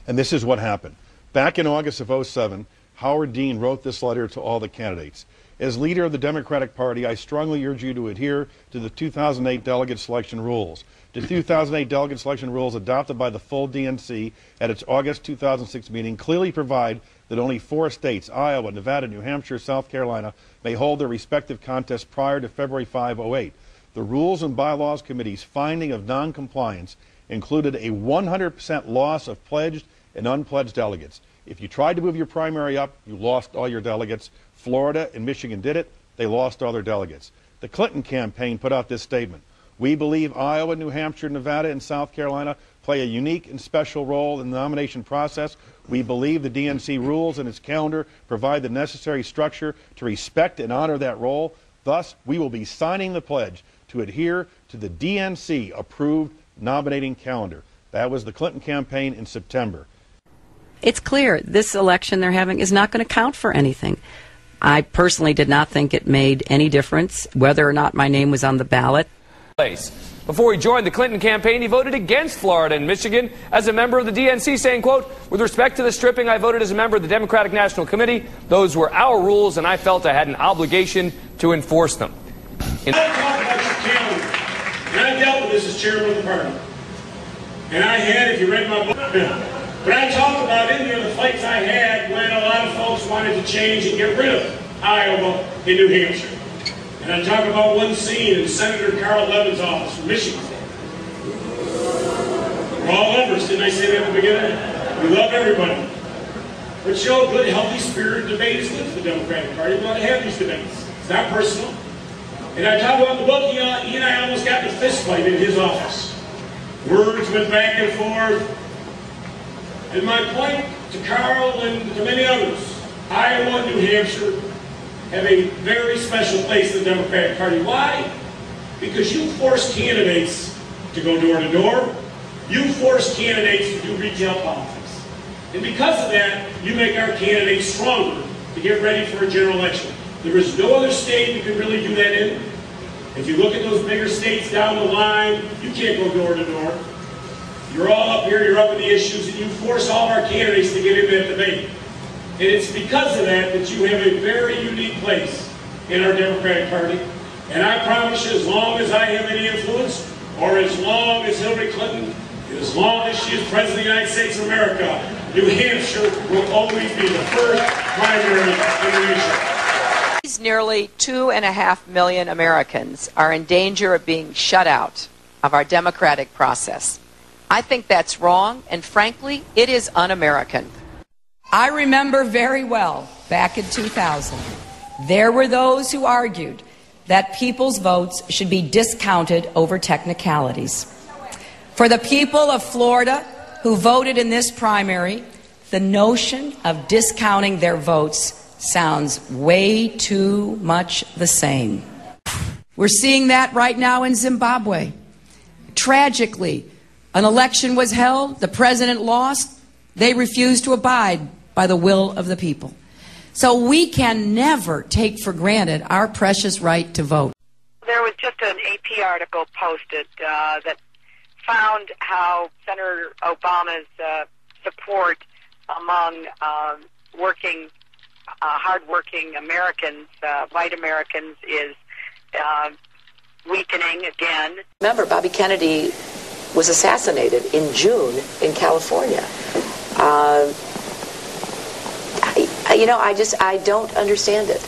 And this is what happened. Back in August of '07, Howard Dean wrote this letter to all the candidates. As leader of the Democratic Party, I strongly urge you to adhere to the 2008 delegate selection rules. The 2008 delegate selection rules adopted by the full DNC at its August 2006 meeting clearly provide that only 4 states, Iowa, Nevada, New Hampshire, South Carolina, may hold their respective contests prior to February 5, '08. The Rules and Bylaws Committee's finding of noncompliance included a 100% loss of pledged and unpledged delegates. If you tried to move your primary up, you lost all your delegates. Florida and Michigan did it. They lost all their delegates. The Clinton campaign put out this statement. We believe Iowa, New Hampshire, Nevada, and South Carolina play a unique and special role in the nomination process. We believe the DNC rules and its calendar provide the necessary structure to respect and honor that role. Thus, we will be signing the pledge to adhere to the DNC-approved nominating calendar. That was the Clinton campaign in September. It's clear this election they're having is not going to count for anything. I personally did not think it made any difference whether or not my name was on the ballot. Before he joined the Clinton campaign, he voted against Florida and Michigan as a member of the DNC, saying, quote, with respect to the stripping, I voted as a member of the Democratic National Committee. Those were our rules, and I felt I had an obligation to enforce them. I talk about your calendar, and I dealt with this as chairman of the party. And I had, if you read my book, but I talk about in there the fights I had when a lot of folks wanted to change and get rid of Iowa and New Hampshire. And I talk about one scene in Senator Carl Levin's office from Michigan. We're all members, didn't I say that at the beginning? We love everybody. But show a good, healthy spirit. Debate is good for the Democratic Party. We want to have these debates. It's not personal. And I talk about the book, he and I almost got in a fist fight in his office. Words went back and forth. And my point to Carl and to many others, Iowa and New Hampshire have a very special place in the Democratic Party. Why? Because you force candidates to go door to door. You force candidates to do retail politics. And because of that, you make our candidates stronger to get ready for a general election. There is no other state you can really do that in. If you look at those bigger states down the line, you can't go door to door. You're all up here, you're up in the issues, and you force all of our candidates to get into that debate. And it's because of that that you have a very unique place in our Democratic Party. And I promise you, as long as I have any influence, or as long as Hillary Clinton, as long as she is President of the United States of America, New Hampshire will always be the first primary in the nation. Nearly 2.5 million Americans are in danger of being shut out of our democratic process. I think that's wrong, and frankly, it is un-American. I remember very well, back in 2000, there were those who argued that people's votes should be discounted over technicalities. For the people of Florida who voted in this primary, the notion of discounting their votes sounds way too much the same. We're seeing that right now in Zimbabwe. Tragically, an election was held, the president lost, they refused to abide by the will of the people. So we can never take for granted our precious right to vote. There was just an AP article posted that found how Senator Obama's support among hardworking Americans, white Americans, is weakening again. Remember, Bobby Kennedy was assassinated in June in California. I don't understand it.